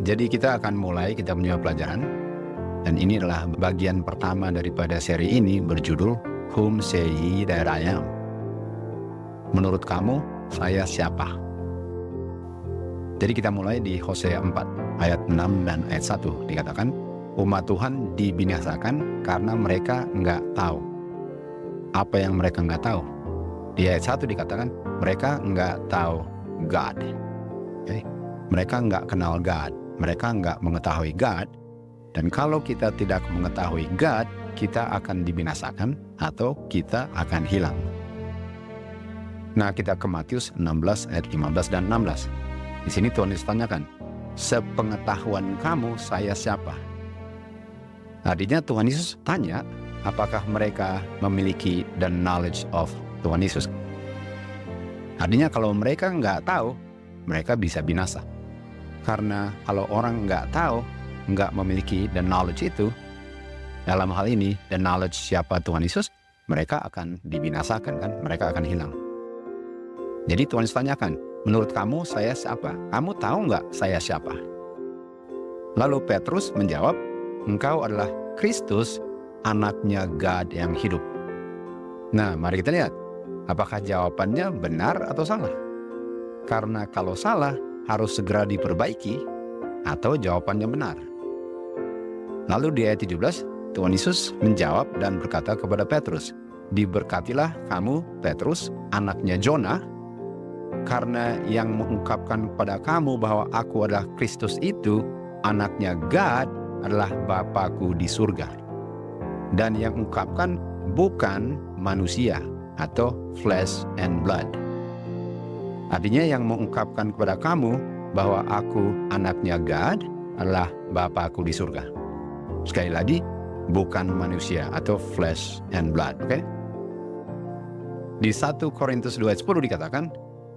Jadi kita akan mulai kita punya pelajaran. Dan ini adalah bagian pertama daripada seri ini berjudul Whom Say Ye That I Am. Menurut kamu, saya siapa? Jadi kita mulai di Hosea 4 ayat 6 dan ayat 1 dikatakan, umat Tuhan dibinasakan karena mereka nggak tahu. Apa yang mereka nggak tahu? Di ayat 1 dikatakan, mereka nggak tahu God. Okay? Mereka nggak kenal God. Mereka nggak mengetahui God. Dan kalau kita tidak mengetahui God, kita akan dibinasakan atau kita akan hilang. Nah, kita ke Matius 16 ayat 15 dan 16. Di sini Tuhan Yesus tanyakan, sepengetahuan kamu saya siapa? Artinya Tuhan Yesus tanya, apakah mereka memiliki the knowledge of Tuhan Yesus? Artinya kalau mereka nggak tahu, mereka bisa binasa. Karena kalau orang nggak tahu, nggak memiliki the knowledge itu, dalam hal ini the knowledge siapa Tuhan Yesus, mereka akan dibinasakan kan, mereka akan hilang. Jadi Tuhan Yesus tanyakan, menurut kamu saya siapa? Kamu tahu nggak saya siapa? Lalu Petrus menjawab, engkau adalah Kristus, anaknya God yang hidup. Nah, mari kita lihat, apakah jawabannya benar atau salah? Karena kalau salah, harus segera diperbaiki, atau jawabannya benar. Lalu di ayat 17, Tuhan Yesus menjawab dan berkata kepada Petrus, diberkatilah kamu, Petrus, anaknya Jona, karena yang mengungkapkan kepada kamu bahwa aku adalah Kristus itu, anaknya God, adalah Bapakku di surga. Dan yang mengungkapkan bukan manusia atau flesh and blood. Artinya yang mengungkapkan kepada kamu bahwa aku anaknya God adalah Bapakku di surga. Sekali lagi, bukan manusia atau flesh and blood, oke? Di 1 Korintus 2 ayat 10 dikatakan,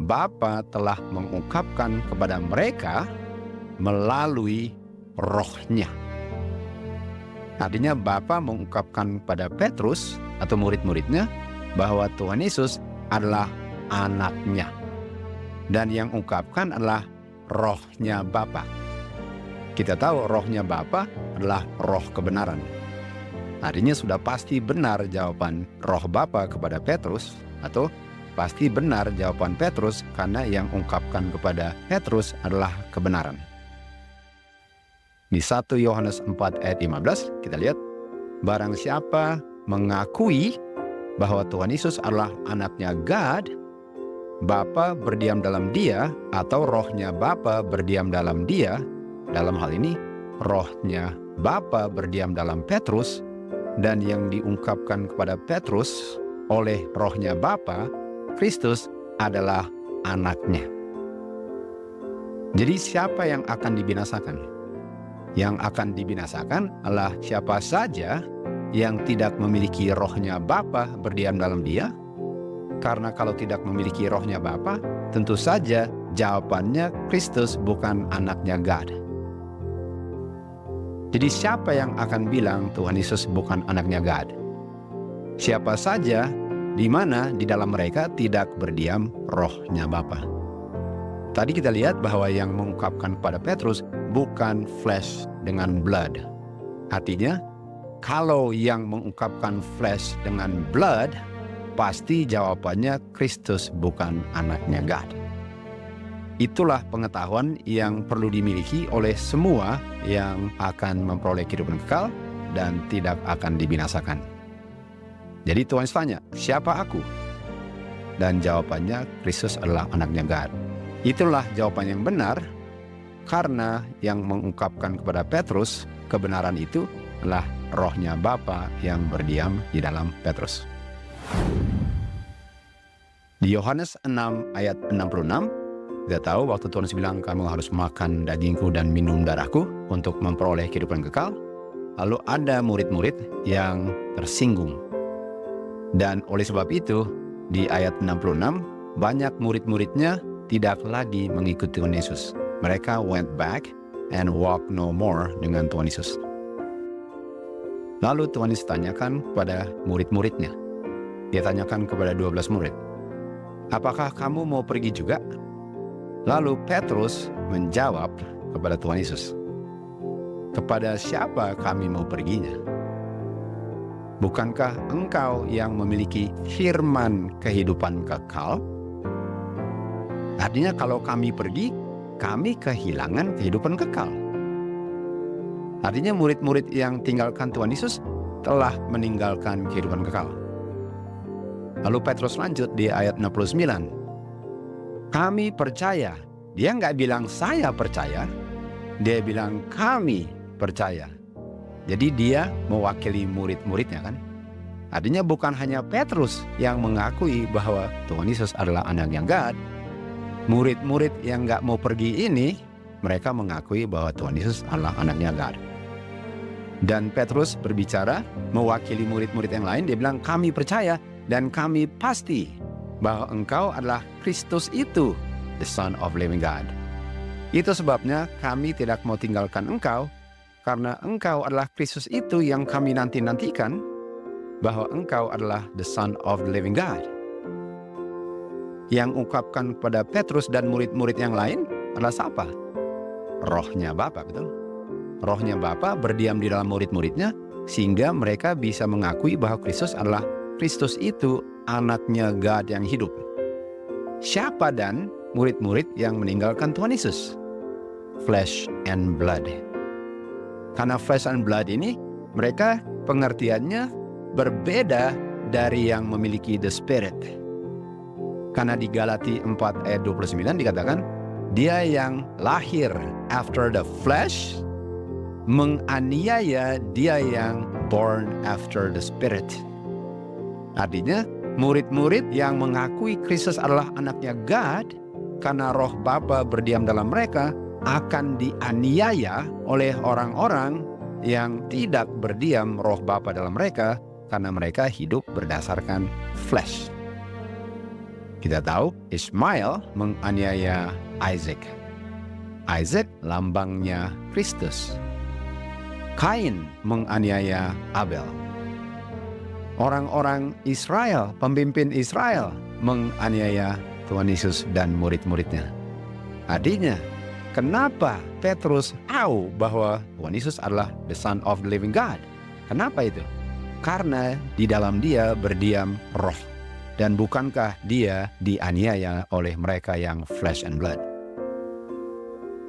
Bapa telah mengungkapkan kepada mereka melalui rohnya. Artinya Bapa mengungkapkan kepada Petrus atau murid-muridnya bahwa Tuhan Yesus adalah anaknya. Dan yang ungkapkan adalah rohnya Bapa. Kita tahu rohnya Bapa adalah roh kebenaran. Artinya sudah pasti benar jawaban roh Bapa kepada Petrus, atau pasti benar jawaban Petrus karena yang ungkapkan kepada Petrus adalah kebenaran. Di 1 Yohanes 4 ayat 15 kita lihat, barang siapa mengakui bahwa Tuhan Yesus adalah anaknya God, Bapa berdiam dalam dia atau rohnya Bapa berdiam dalam dia. Dalam hal ini rohnya Bapa berdiam dalam Petrus, dan yang diungkapkan kepada Petrus oleh rohnya Bapa, Kristus, adalah anaknya. Jadi siapa yang akan dibinasakan? Yang akan dibinasakan adalah siapa saja yang tidak memiliki rohnya Bapa berdiam dalam dia. Karena kalau tidak memiliki rohnya Bapa, tentu saja jawabannya Kristus bukan anaknya God. Jadi siapa yang akan bilang Tuhan Yesus bukan anaknya God? Siapa saja di mana di dalam mereka tidak berdiam rohnya Bapa. Tadi kita lihat bahwa yang mengungkapkan kepada Petrus bukan flesh dengan blood. Artinya, kalau yang mengungkapkan flesh dengan blood, pasti jawabannya Kristus bukan anaknya God. Itulah pengetahuan yang perlu dimiliki oleh semua yang akan memperoleh kehidupan kekal dan tidak akan dibinasakan. Jadi Tuhan tanya, siapa aku? Dan jawabannya, Kristus adalah anaknya God. Itulah jawaban yang benar, karena yang mengungkapkan kepada Petrus kebenaran itu adalah rohnya Bapa yang berdiam di dalam Petrus. Di Yohanes 6 ayat 66, kita tahu waktu Tuhan bilang kamu harus makan dagingku dan minum darahku untuk memperoleh kehidupan kekal. Lalu ada murid-murid yang tersinggung. Dan oleh sebab itu, di ayat 66, banyak murid-muridnya tidak lagi mengikuti Tuhan Yesus. Mereka went back and walk no more dengan Tuhan Yesus. Lalu Tuhan Yesus tanyakan kepada murid-muridnya. Dia tanyakan kepada 12 murid, apakah kamu mau pergi juga? Lalu Petrus menjawab kepada Tuhan Yesus. Kepada siapa kami mau perginya? Bukankah engkau yang memiliki firman kehidupan kekal? Artinya kalau kami pergi, kami kehilangan kehidupan kekal. Artinya murid-murid yang tinggalkan Tuhan Yesus telah meninggalkan kehidupan kekal. Lalu Petrus lanjut di ayat 69. Kami percaya. Dia nggak bilang saya percaya, dia bilang kami percaya. Jadi dia mewakili murid-muridnya kan. Artinya bukan hanya Petrus yang mengakui bahwa Tuhan Yesus adalah anaknya God. Murid-murid yang nggak mau pergi ini, mereka mengakui bahwa Tuhan Yesus adalah anaknya God. Dan Petrus berbicara mewakili murid-murid yang lain, dia bilang kami percaya dan kami pasti bahwa engkau adalah Kristus itu, the Son of Living God. Itu sebabnya kami tidak mau tinggalkan engkau, karena engkau adalah Kristus itu yang kami nanti-nantikan, bahwa engkau adalah the Son of the Living God. Yang ungkapkan kepada Petrus dan murid-murid yang lain adalah siapa? Rohnya Bapa, betul? Rohnya Bapa berdiam di dalam murid-muridnya, sehingga mereka bisa mengakui bahwa Kristus adalah Kristus itu anaknya God yang hidup. Siapa dan murid-murid yang meninggalkan Tuhan Yesus? Flesh and blood. Karena flesh and blood ini, mereka pengertiannya berbeda dari yang memiliki the Spirit. Karena di Galati 4 ayat 29 dikatakan, dia yang lahir after the flesh menganiaya dia yang born after the Spirit. Artinya, murid-murid yang mengakui Kristus adalah anaknya God, karena roh Bapa berdiam dalam mereka, akan dianiaya oleh orang-orang yang tidak berdiam roh Bapa dalam mereka, karena mereka hidup berdasarkan flesh. Kita tahu Ismail menganiaya Isaac. Isaac lambangnya Kristus. Kain menganiaya Abel. Orang-orang Israel, pemimpin Israel menganiaya Tuhan Yesus dan murid-muridnya. Artinya, kenapa Petrus tahu bahwa Tuhan Yesus adalah the Son of the Living God? Kenapa itu? Karena di dalam dia berdiam roh. Dan bukankah dia dianiaya oleh mereka yang flesh and blood?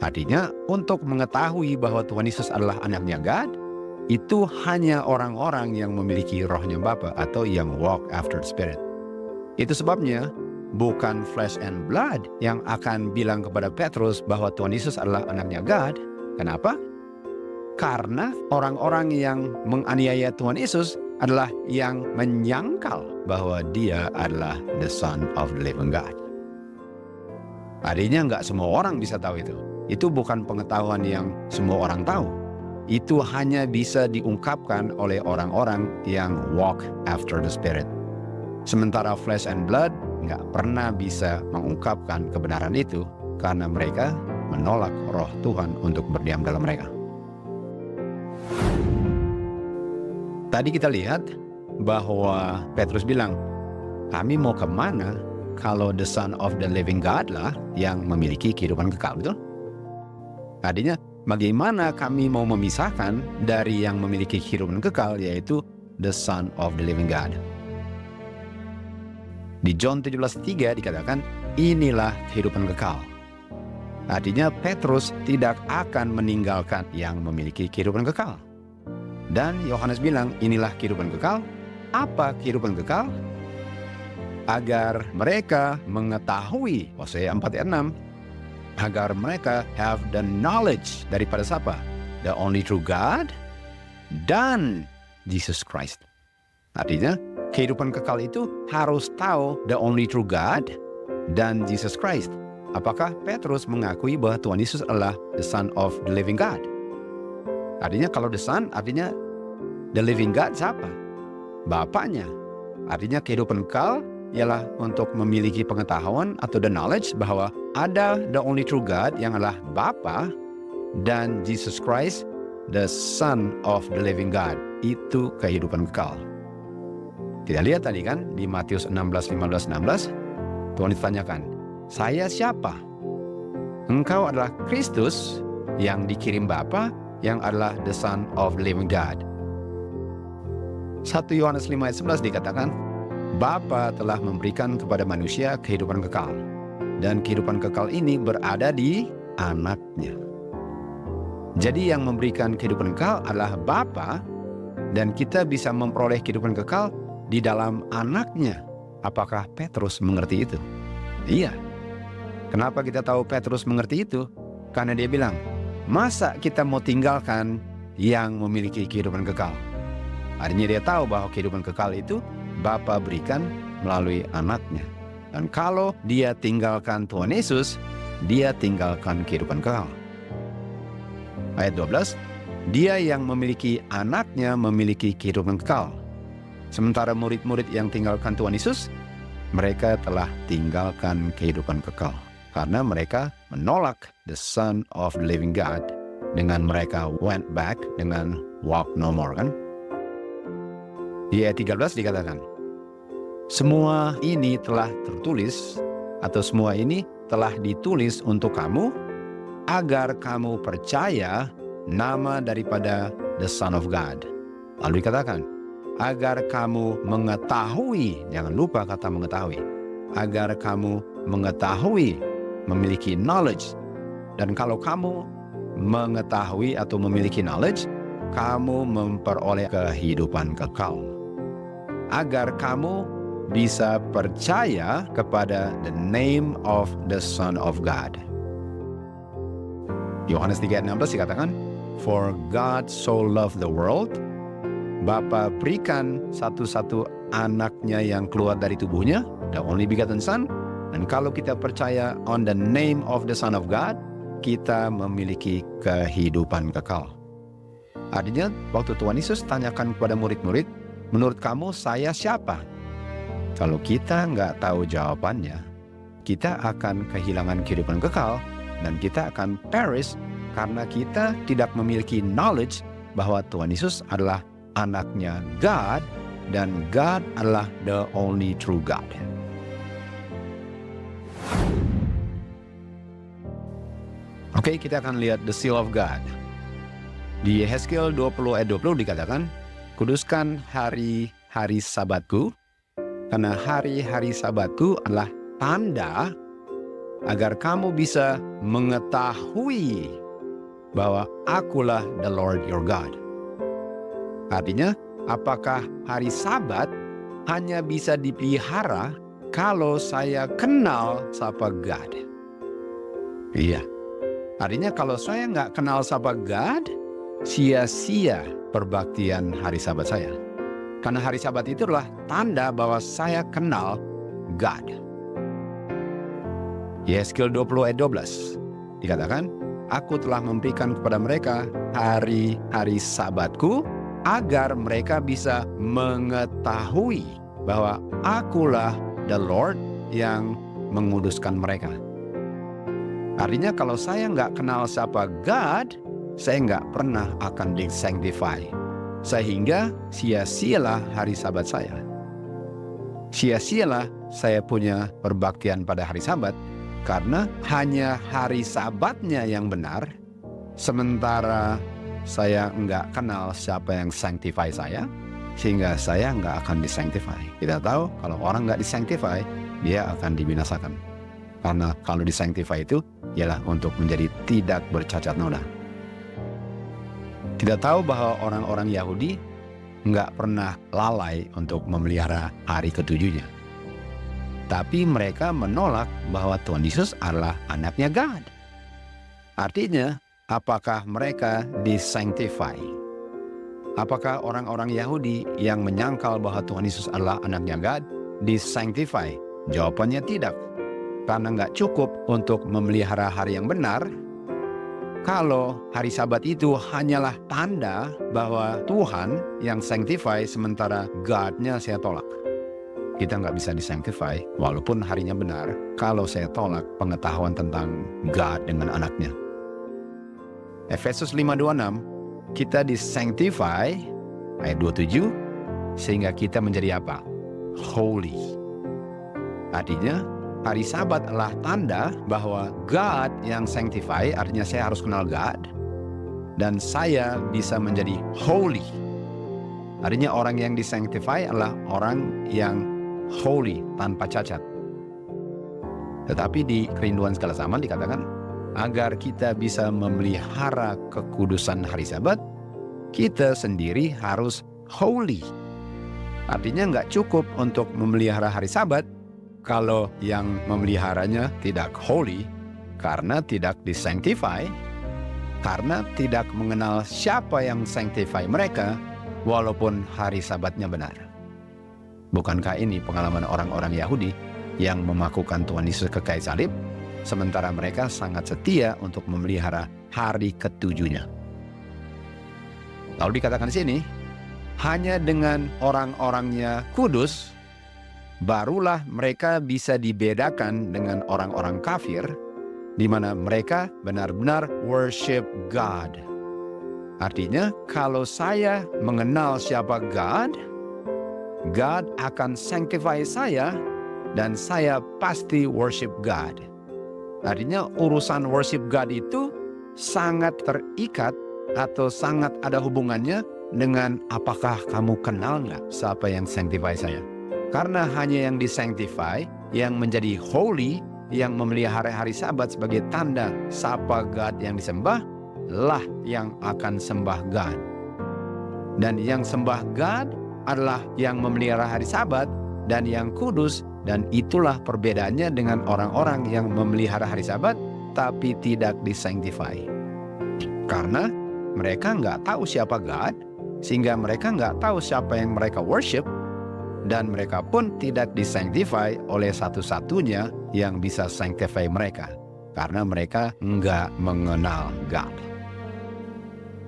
Artinya, untuk mengetahui bahwa Tuhan Yesus adalah anaknya God, itu hanya orang-orang yang memiliki rohnya Bapa atau yang walk after the Spirit. Itu sebabnya bukan flesh and blood yang akan bilang kepada Petrus bahwa Tuhan Yesus adalah anaknya God. Kenapa? Karena orang-orang yang menganiaya Tuhan Yesus adalah yang menyangkal bahwa dia adalah the Son of the Living God. Artinya nggak semua orang bisa tahu itu. Itu bukan pengetahuan yang semua orang tahu. Itu hanya bisa diungkapkan oleh orang-orang yang walk after the Spirit. Sementara flesh and blood nggak pernah bisa mengungkapkan kebenaran itu karena mereka menolak roh Tuhan untuk berdiam dalam mereka. Tadi kita lihat bahwa Petrus bilang, kami mau kemana kalau the Son of the Living God lah yang memiliki kehidupan kekal, betul? Artinya, bagaimana kami mau memisahkan dari yang memiliki kehidupan kekal, yaitu the Son of the Living God. Di John 17:3 dikatakan, inilah kehidupan kekal. Artinya Petrus tidak akan meninggalkan yang memiliki kehidupan kekal. Dan Yohanes bilang, inilah kehidupan kekal. Apa kehidupan kekal? Agar mereka mengetahui, Hosea 4 ayat 6, agar mereka have the knowledge daripada siapa? The only true God dan Jesus Christ. Artinya, kehidupan kekal itu harus tahu the only true God dan Jesus Christ. Apakah Petrus mengakui bahwa Tuhan Yesus adalah the Son of the Living God? Artinya kalau the Son, artinya the Living God siapa? Bapaknya. Artinya kehidupan kekal ialah untuk memiliki pengetahuan atau the knowledge bahwa ada the only true God yang adalah Bapa dan Jesus Christ, the Son of the Living God. Itu kehidupan kekal. Kita lihat tadi kan di Matius 16, 15, 16, Tuhan ditanyakan, saya siapa? Engkau adalah Kristus yang dikirim Bapa, yang adalah the Son of the Living God. 1 Yohanes 5 ayat 11 dikatakan, Bapa telah memberikan kepada manusia kehidupan kekal, dan kehidupan kekal ini berada di anaknya. Jadi yang memberikan kehidupan kekal adalah Bapa, dan kita bisa memperoleh kehidupan kekal di dalam anaknya. Apakah Petrus mengerti itu? Iya. Kenapa kita tahu Petrus mengerti itu? Karena dia bilang, masa kita mau tinggalkan yang memiliki kehidupan kekal? Artinya dia tahu bahwa kehidupan kekal itu Bapa berikan melalui anaknya. Dan kalau dia tinggalkan Tuhan Yesus, dia tinggalkan kehidupan kekal. Ayat 12, dia yang memiliki anaknya memiliki kehidupan kekal. Sementara murid-murid yang tinggalkan Tuhan Yesus, mereka telah tinggalkan kehidupan kekal. Karena mereka menolak the Son of the Living God. Dengan mereka went back dengan walk no more, kan? Di ayat 13 dikatakan, semua ini telah tertulis, atau semua ini telah ditulis untuk kamu, agar kamu percaya nama daripada the Son of God. Lalu dikatakan, agar kamu mengetahui, jangan lupa kata mengetahui, agar kamu mengetahui, memiliki knowledge. Dan kalau kamu mengetahui atau memiliki knowledge, kamu memperoleh kehidupan kekal. Agar kamu bisa percaya kepada the name of the Son of God. Yohanes 3:16 dikatakan, for God so loved the world, Bapa berikan satu-satu anaknya yang keluar dari tubuhnya, the only begotten Son. Dan kalau kita percaya on the name of the Son of God, kita memiliki kehidupan kekal. Artinya, waktu Tuhan Yesus tanyakan kepada murid-murid, menurut kamu saya siapa? Kalau kita nggak tahu jawabannya, kita akan kehilangan kehidupan kekal, dan kita akan perish karena kita tidak memiliki knowledge bahwa Tuhan Yesus adalah anaknya God, dan God adalah the only true God. Oke, kita akan lihat the seal of God. Di Yehezkiel 20 ayat 20 dikatakan, kuduskan hari-hari Sabatku, karena hari-hari Sabatku adalah tanda agar kamu bisa mengetahui bahwa akulah the Lord your God. Artinya, apakah hari Sabat hanya bisa dipelihara kalau saya kenal siapa God? Iya. Artinya kalau saya nggak kenal siapa God, sia-sia perbaktian hari Sabat saya. Karena hari Sabat itu adalah tanda bahwa saya kenal God. Yehezkiel 20 ayat 12 dikatakan, aku telah memberikan kepada mereka hari-hari Sabatku, agar mereka bisa mengetahui bahwa akulah the Lord yang menguduskan mereka. Artinya kalau saya nggak kenal siapa God, saya nggak pernah akan di-sanctify. Sehingga sia-sialah hari Sabat saya. Sia-sialah saya punya perbaktian pada hari Sabat, karena hanya hari Sabatnya yang benar, sementara saya nggak kenal siapa yang sanctify saya, sehingga saya nggak akan di-sanctify. Kita tahu kalau orang nggak di-sanctify, dia akan dibinasakan. Karena kalau di-sanctify itu ialah untuk menjadi tidak bercacat noda. Tidak tahu bahwa orang-orang Yahudi nggak pernah lalai untuk memelihara hari ketujuhnya. Tapi mereka menolak bahwa Tuhan Yesus adalah anaknya God. Artinya, apakah mereka di-sanctify? Apakah orang-orang Yahudi yang menyangkal bahwa Tuhan Yesus adalah anaknya God di-sanctify? Jawabannya tidak. Karena nggak cukup untuk memelihara hari yang benar, kalau hari Sabat itu hanyalah tanda bahwa Tuhan yang sanctify, sementara God-nya saya tolak. Kita nggak bisa di-sanctify walaupun harinya benar kalau saya tolak pengetahuan tentang God dengan anaknya. Efesus 5:26, kita di-sanctify, ayat 27, sehingga kita menjadi apa? Holy. Artinya, hari Sabat adalah tanda bahwa God yang sanctify, artinya saya harus kenal God, dan saya bisa menjadi holy. Artinya orang yang disanctify adalah orang yang holy, tanpa cacat. Tetapi di Kerinduan Segala Zaman dikatakan, agar kita bisa memelihara kekudusan hari Sabat, kita sendiri harus holy. Artinya nggak cukup untuk memelihara hari Sabat kalau yang memeliharanya tidak holy, karena tidak disanctify, karena tidak mengenal siapa yang sanctify mereka, walaupun hari Sabatnya benar. Bukankah ini pengalaman orang-orang Yahudi yang memakukan Tuhan Yesus ke kayu salib, sementara mereka sangat setia untuk memelihara hari ketujuhnya? Lalu dikatakan di sini, hanya dengan orang-orangnya kudus, barulah mereka bisa dibedakan dengan orang-orang kafir, di mana mereka benar-benar worship God. Artinya, kalau saya mengenal siapa God, God akan sanctify saya, dan saya pasti worship God. Artinya urusan worship God itu sangat terikat atau sangat ada hubungannya dengan apakah kamu kenal nggak siapa yang sanctify saya. Karena hanya yang disanctify, yang menjadi holy, yang memelihara hari Sabat sebagai tanda siapa God yang disembah, lah yang akan sembah God. Dan yang sembah God adalah yang memelihara hari Sabat dan yang kudus. Dan itulah perbedaannya dengan orang-orang yang memelihara hari Sabat tapi tidak disanctify. Karena mereka nggak tahu siapa God, sehingga mereka nggak tahu siapa yang mereka worship, dan mereka pun tidak disanctify oleh satu-satunya yang bisa sanctify mereka, karena mereka nggak mengenal God.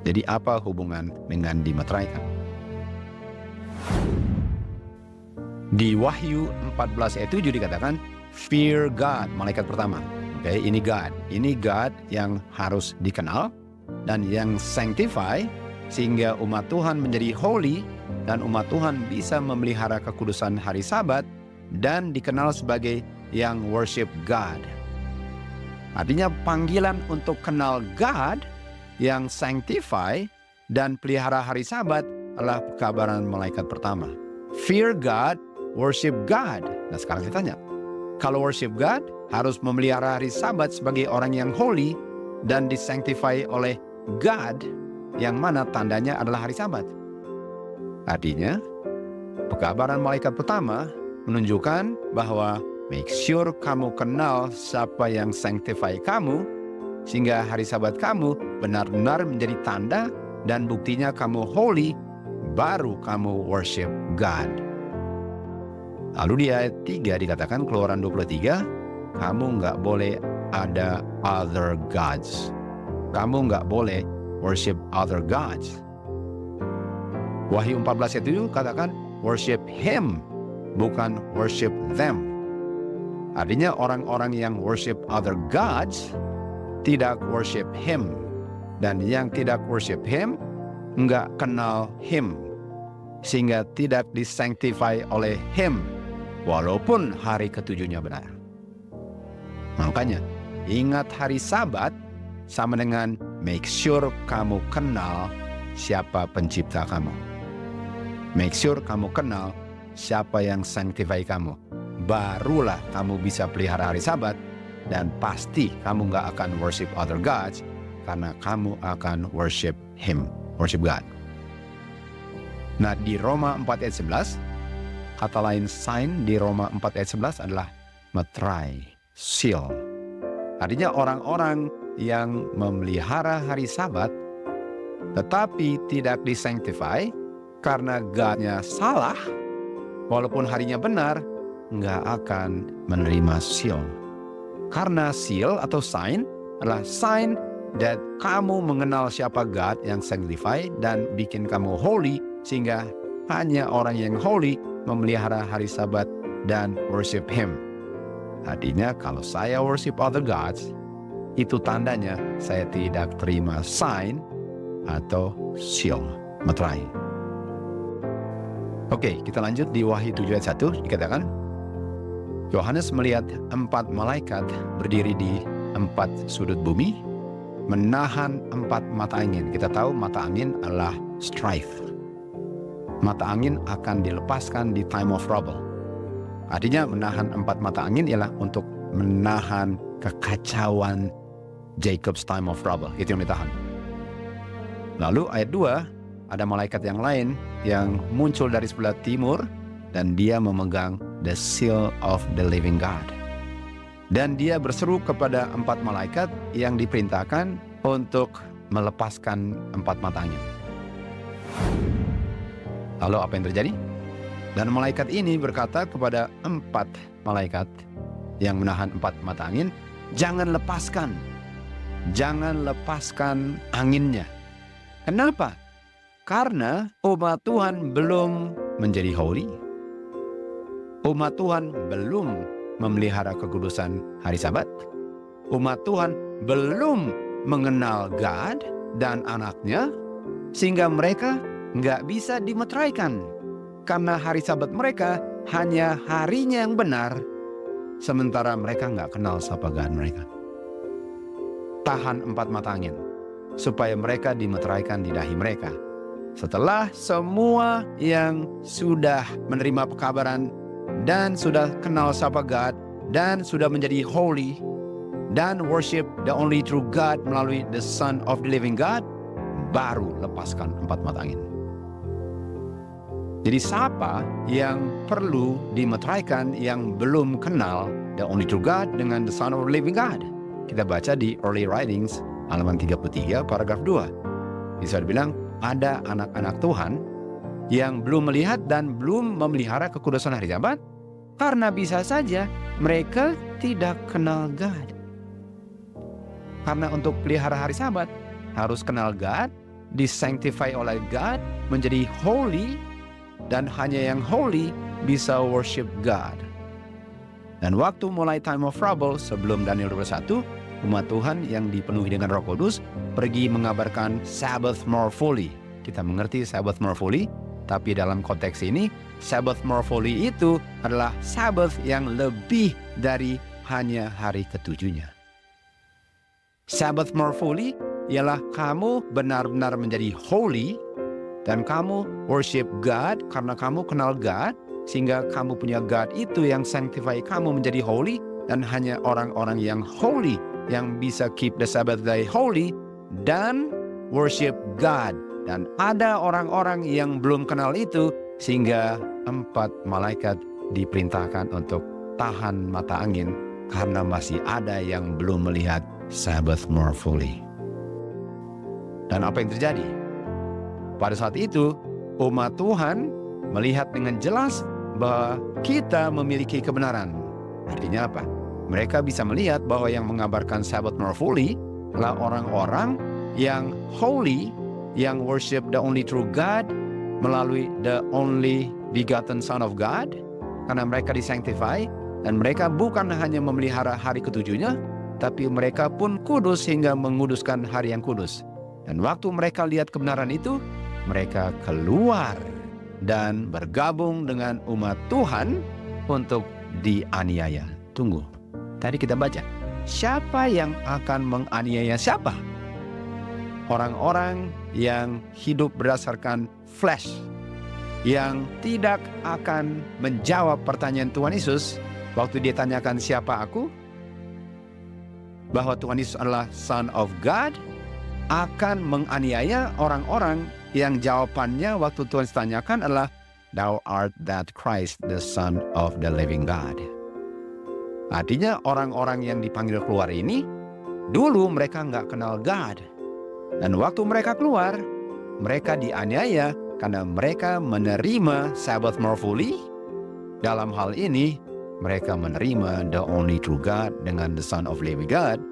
Jadi apa hubungan dengan dimeteraikan? Di Wahyu 14 ayat 7 dikatakan, fear God, malaikat pertama. Oke, ini God. Ini God yang harus dikenal dan yang sanctify, sehingga umat Tuhan menjadi holy, dan umat Tuhan bisa memelihara kekudusan hari Sabat dan dikenal sebagai yang worship God. Artinya panggilan untuk kenal God yang sanctify dan pelihara hari Sabat adalah pekabaran malaikat pertama. Fear God, worship God. Nah sekarang saya tanya, kalau worship God harus memelihara hari Sabat sebagai orang yang holy dan disanctify oleh God, yang mana tandanya adalah hari Sabat. Artinya, pekabaran malaikat pertama menunjukkan bahwa make sure kamu kenal siapa yang sanctify kamu, sehingga hari Sabat kamu benar-benar menjadi tanda dan buktinya kamu holy, baru kamu worship God. Lalu di ayat 3 dikatakan, Keluaran 23, kamu nggak boleh ada other gods. Kamu nggak boleh worship other gods. Wahyu 14 ayat 7 katakan, worship Him, bukan worship them. Artinya orang-orang yang worship other gods tidak worship Him. Dan yang tidak worship Him, nggak kenal Him, sehingga tidak disanctify oleh Him, walaupun hari ketujuhnya benar. Makanya, ingat hari Sabat sama dengan make sure kamu kenal siapa pencipta kamu. Make sure kamu kenal siapa yang sanctify kamu. Barulah kamu bisa pelihara hari Sabat, dan pasti kamu nggak akan worship other gods, karena kamu akan worship Him, worship God. Nah, di Roma 4 ayat 11, kata lain sign di Roma 4 ayat 11 adalah metrai, seal. Artinya orang-orang yang memelihara hari Sabat tetapi tidak disanctify karena God-nya salah, walaupun harinya benar, nggak akan menerima seal. Karena seal atau sign adalah sign that kamu mengenal siapa God yang sanctify dan bikin kamu holy, sehingga hanya orang yang holy memelihara hari Sabat dan worship Him. Artinya kalau saya worship other gods, itu tandanya saya tidak terima sign atau seal, meterai. Oke, kita lanjut di Wahyu 7 ayat 1 dikatakan, Yohanes melihat 4 malaikat berdiri di 4 sudut bumi, menahan 4 mata angin. Kita tahu mata angin adalah strife. Mata angin akan dilepaskan di time of trouble. Artinya menahan 4 mata angin ialah untuk menahan kekacauan Jacob's time of trouble. Itu yang ditahan. Lalu ayat 2, ada malaikat yang lain yang muncul dari sebelah timur dan dia memegang the seal of the living God. Dan dia berseru kepada 4 malaikat yang diperintahkan untuk melepaskan 4 mata angin. Lalu apa yang terjadi? Dan malaikat ini berkata kepada 4 malaikat yang menahan 4 mata angin, jangan lepaskan anginnya. Kenapa? Karena umat Tuhan belum menjadi holy. Umat Tuhan belum memelihara kekudusan hari Sabat. Umat Tuhan belum mengenal God dan anaknya, sehingga mereka nggak bisa dimeteraikan. Karena hari Sabat mereka hanya harinya yang benar, sementara mereka nggak kenal siapa God mereka. Tahan 4 mata angin, supaya mereka dimeteraikan di dahi mereka. Setelah semua yang sudah menerima pekabaran dan sudah kenal siapa God dan sudah menjadi holy dan worship the only true God melalui the Son of the living God, baru lepaskan 4 mata angin. Jadi siapa yang perlu dimeteraikan yang belum kenal the only true God dengan the Son of the living God? Kita baca di Early Writings halaman 33 paragraf 2. Bisa dibilang ada anak-anak Tuhan yang belum melihat dan belum memelihara kekudusan hari Sabat karena bisa saja mereka tidak kenal God. Karena untuk pelihara hari Sabat harus kenal God, disanctify oleh God, menjadi holy, dan hanya yang holy bisa worship God. Dan waktu mulai time of trouble sebelum Daniel 21, umat Tuhan yang dipenuhi dengan Roh Kudus pergi mengabarkan Sabbath more fully. Kita mengerti Sabbath more fully, tapi dalam konteks ini Sabbath more fully itu adalah Sabbath yang lebih dari hanya hari ketujuhnya. Sabbath more fully ialah kamu benar-benar menjadi holy dan kamu worship God karena kamu kenal God, sehingga kamu punya God itu yang sanctify kamu menjadi holy, dan hanya orang-orang yang holy yang bisa keep the Sabbath day holy dan worship God. Dan ada orang-orang yang belum kenal itu, sehingga 4 malaikat diperintahkan untuk tahan mata angin karena masih ada yang belum melihat Sabbath more fully. Dan apa yang terjadi? Pada saat itu, umat Tuhan melihat dengan jelas bahwa kita memiliki kebenaran. Artinya apa? Mereka bisa melihat bahwa yang mengabarkan Sabbath more fully adalah orang-orang yang holy, yang worship the only true God melalui the only begotten Son of God, karena mereka disanctify, dan mereka bukan hanya memelihara hari ketujuhnya, tapi mereka pun kudus hingga menguduskan hari yang kudus. Dan waktu mereka lihat kebenaran itu, mereka keluar dan bergabung dengan umat Tuhan untuk dianiaya. Tunggu, tadi kita baca, siapa yang akan menganiaya siapa? Orang-orang yang hidup berdasarkan flesh, yang tidak akan menjawab pertanyaan Tuhan Yesus waktu dia tanyakan siapa aku, bahwa Tuhan Yesus adalah Son of God, akan menganiaya orang-orang yang jawabannya waktu Tuhan tanyakan adalah Thou art that Christ, the Son of the living God. Artinya orang-orang yang dipanggil keluar ini, dulu mereka nggak kenal God. Dan waktu mereka keluar, mereka dianiaya karena mereka menerima Sabbath more fully. Dalam hal ini, mereka menerima the only true God dengan the Son of living God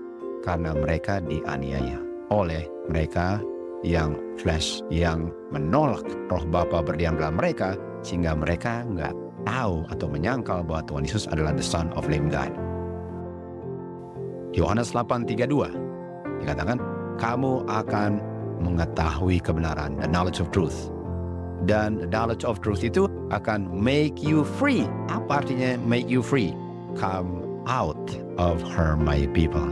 karena mereka dianiaya oleh mereka yang flesh, yang menolak Roh Bapa berdiam dalam mereka, sehingga mereka nggak tahu atau menyangkal bahwa Tuhan Yesus adalah the Son of living God. Yohanes 8:32 dikatakan, kamu akan mengetahui kebenaran, the knowledge of truth. Dan the knowledge of truth itu akan make you free. Apa artinya make you free? come out of her, my people.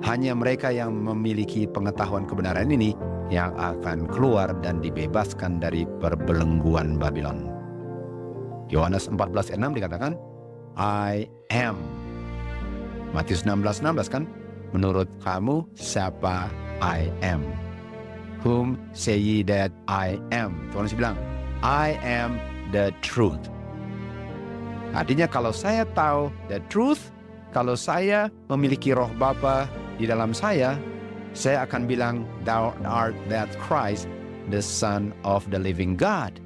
Hanya mereka yang memiliki pengetahuan kebenaran ini yang akan keluar dan dibebaskan dari perbelengguan Babylon. Yohanes 14:6 dikatakan, I am. Matius 16:16 kan, menurut kamu siapa I am? Whom say ye that I am? Tuhan Yesus bilang, I am the truth. Artinya kalau saya tahu the truth, kalau saya memiliki roh Bapa di dalam saya akan bilang, Thou art that Christ, the Son of the living God.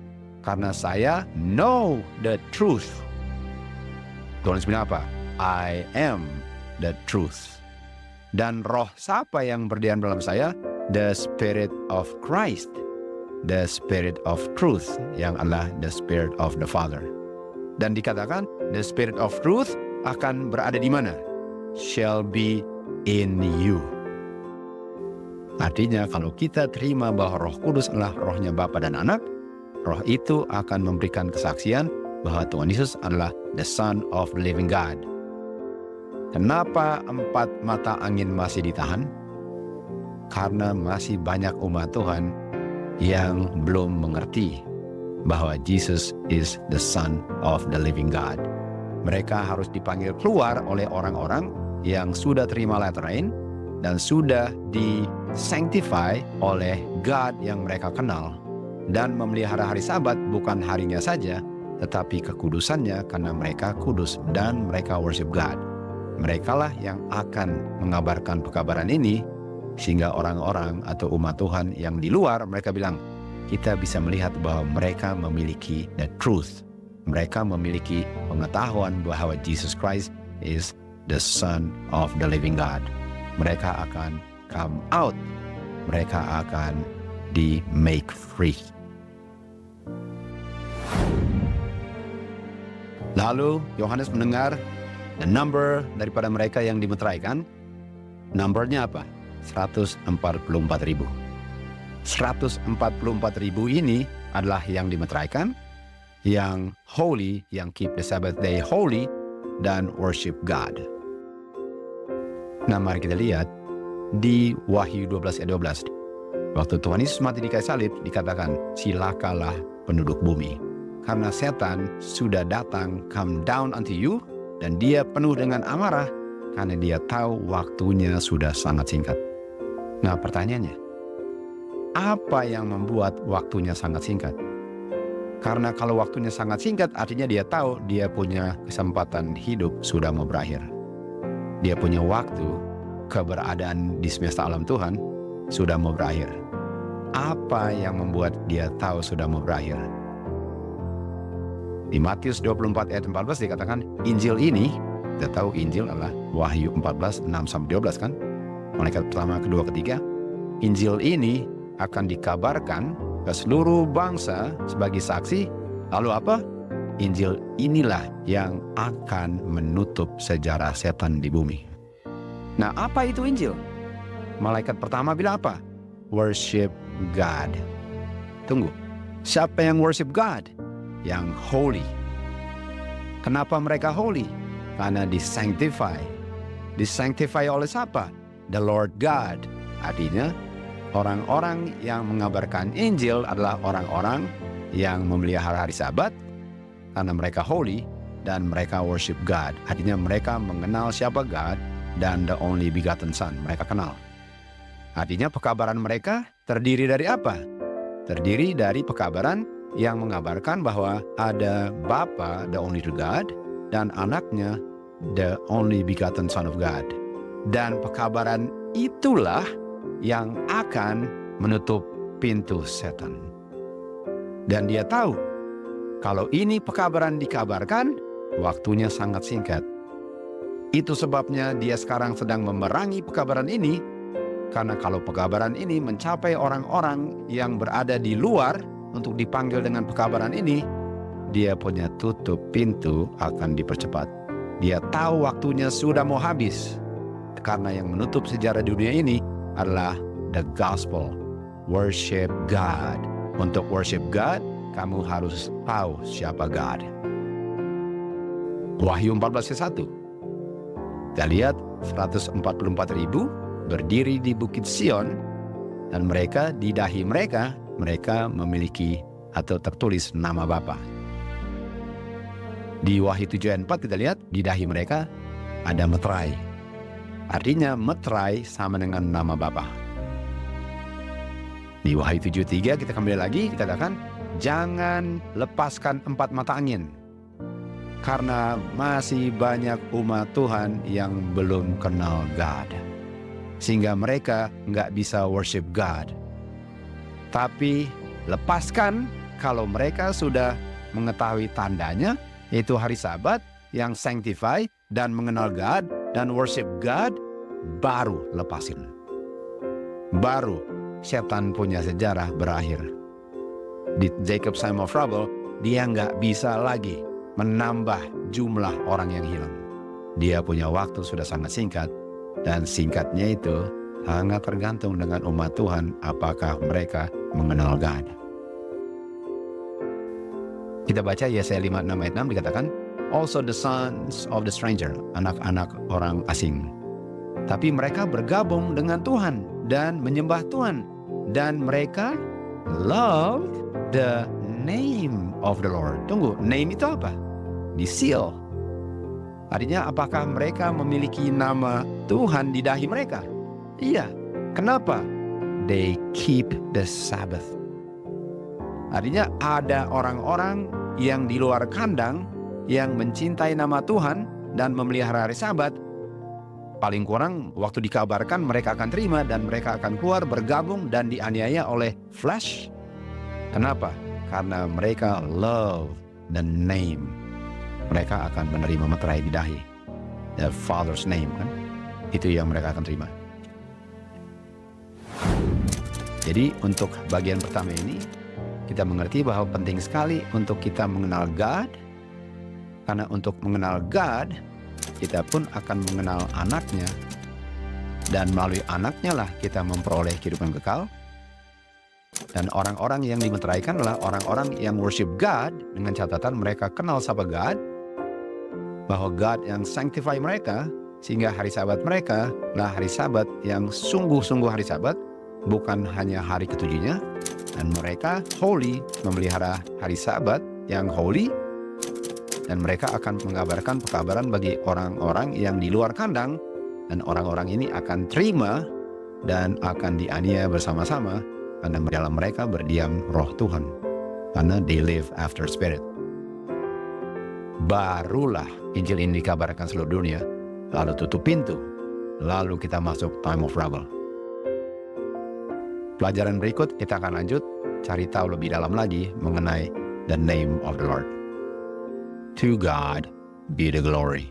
Karena saya know the truth. Tuhan Yesus bilang apa? I am the truth. Dan roh siapa yang berdiam dalam saya? The Spirit of Christ. The Spirit of truth, yang adalah the Spirit of the Father. Dan dikatakan, the Spirit of truth akan berada di mana? Shall be in you. Artinya kalau kita terima bahwa Roh Kudus adalah rohnya Bapa dan Anak, roh itu akan memberikan kesaksian bahwa Tuhan Yesus adalah the Son of the living God. Kenapa 4 mata angin masih ditahan? Karena masih banyak umat Tuhan yang belum mengerti bahwa Jesus is the Son of the living God. Mereka harus dipanggil keluar oleh orang-orang yang sudah terima letter rain dan sudah di-sanctify oleh God yang mereka kenal dan memelihara hari Sabat bukan harinya saja, tetapi kekudusannya karena mereka kudus dan mereka worship God. Merekalah yang akan mengabarkan pekabaran ini sehingga orang-orang atau umat Tuhan yang di luar mereka bilang, kita bisa melihat bahwa mereka memiliki the truth. Mereka memiliki pengetahuan bahwa Jesus Christ is the Son of the living God. Mereka akan come out. Mereka akan di-make free. Lalu Yohanes mendengar the number daripada mereka yang dimeteraikan. Numbernya apa? 144.000. 144.000 ini adalah yang dimeteraikan, yang holy, yang keep the Sabbath day holy, dan worship God. Nah, mari kita lihat di Wahyu 12 ayat 12. Waktu Tuhan Yesus mati di kayu salib, dikatakan, silakalah penduduk bumi. Karena setan sudah datang, come down unto you, dan dia penuh dengan amarah, karena dia tahu waktunya sudah sangat singkat. Nah, pertanyaannya, apa yang membuat waktunya sangat singkat? Karena kalau waktunya sangat singkat, artinya dia tahu dia punya kesempatan hidup sudah mau berakhir. Dia punya waktu keberadaan di semesta alam Tuhan sudah mau berakhir. Apa yang membuat dia tahu sudah mau berakhir? Di Matius 24 ayat 14 dikatakan, Injil ini, kita tahu Injil adalah Wahyu 14, 6-12 kan? Malaikat pertama, kedua, ketiga. Injil ini akan dikabarkan ke seluruh bangsa sebagai saksi. Lalu apa? Injil inilah yang akan menutup sejarah setan di bumi. Nah, apa itu Injil? Malaikat pertama bilang apa? Worship God. Tunggu. Siapa yang worship God? Yang holy. Kenapa mereka holy? Karena disanctify. Disanctify oleh siapa? The Lord God. Artinya, orang-orang yang mengabarkan Injil adalah orang-orang yang memelihara hari Sabat karena mereka holy dan mereka worship God. Artinya mereka mengenal siapa God dan the only begotten Son. Mereka kenal. Artinya pekabaran mereka terdiri dari apa? Terdiri dari pekabaran yang mengabarkan bahwa ada Bapa, the only true God, dan anaknya, the only begotten Son of God. Dan pekabaran itulah yang akan menutup pintu setan. Dan dia tahu, kalau ini pekabaran dikabarkan, waktunya sangat singkat. Itu sebabnya dia sekarang sedang memerangi pekabaran ini, karena kalau pekabaran ini mencapai orang-orang yang berada di luar untuk dipanggil dengan pekabaran ini, dia punya tutup pintu akan dipercepat. Dia tahu waktunya sudah mau habis. Karena yang menutup sejarah dunia ini adalah the gospel. Worship God. Untuk worship God, kamu harus tahu siapa God. Wahyu 14:1. Kita lihat 144.000 berdiri di Bukit Sion, dan mereka di dahi mereka memiliki atau tertulis nama Bapa. Di Wahyu 7:4 kita lihat di dahi mereka ada meterai. Artinya meterai sama dengan nama Bapa. Di Wahyu 7:3 kita kembali lagi dikatakan, jangan lepaskan 4 mata angin. Karena masih banyak umat Tuhan yang belum kenal God. Sehingga mereka nggak bisa worship God. Tapi lepaskan kalau mereka sudah mengetahui tandanya, yaitu hari Sabat yang sanctify dan mengenal God dan worship God, baru lepasin. Baru setan punya sejarah berakhir. Di Jacob's Time of Trouble, dia nggak bisa lagi menambah jumlah orang yang hilang. Dia punya waktu sudah sangat singkat, dan singkatnya itu sangat tergantung dengan umat Tuhan apakah mereka mengenal God. Kita baca Yesaya 56 ayat 6 dikatakan, also the sons of the stranger, anak-anak orang asing. Tapi mereka bergabung dengan Tuhan dan menyembah Tuhan, dan mereka love the name of the Lord. Tunggu, name itu apa? Di seal. Artinya apakah mereka memiliki nama Tuhan di dahi mereka? Iya. Kenapa? They keep the Sabbath. Artinya ada orang-orang yang di luar kandang yang mencintai nama Tuhan dan memelihara hari Sabat. Paling kurang waktu dikabarkan mereka akan terima dan mereka akan keluar bergabung dan dianiaya oleh flesh. Kenapa? Karena mereka love the name. Mereka akan menerima meterai di dahi. The Father's name, kan? Itu yang mereka akan terima. Jadi untuk bagian pertama ini, kita mengerti bahwa penting sekali untuk kita mengenal God. Karena untuk mengenal God, kita pun akan mengenal anaknya. Dan melalui anaknya lah kita memperoleh kehidupan kekal. Dan orang-orang yang dimeteraikan adalah orang-orang yang worship God dengan catatan mereka kenal sama God. Bahwa God yang sanctify mereka, sehingga hari Sabat mereka lah hari Sabat yang sungguh-sungguh hari Sabat, bukan hanya hari ketujuhnya. Dan mereka holy, memelihara hari Sabat yang holy, dan mereka akan mengabarkan pekabaran bagi orang-orang yang di luar kandang, dan orang-orang ini akan terima dan akan dianiaya bersama-sama karena dalam mereka berdiam roh Tuhan, karena they live after spirit. Barulah Injil ini dikabarkan seluruh dunia, lalu tutup pintu, lalu kita masuk time of trouble. Pelajaran berikut kita akan lanjut cari tahu lebih dalam lagi mengenai the name of the Lord. To God be the glory.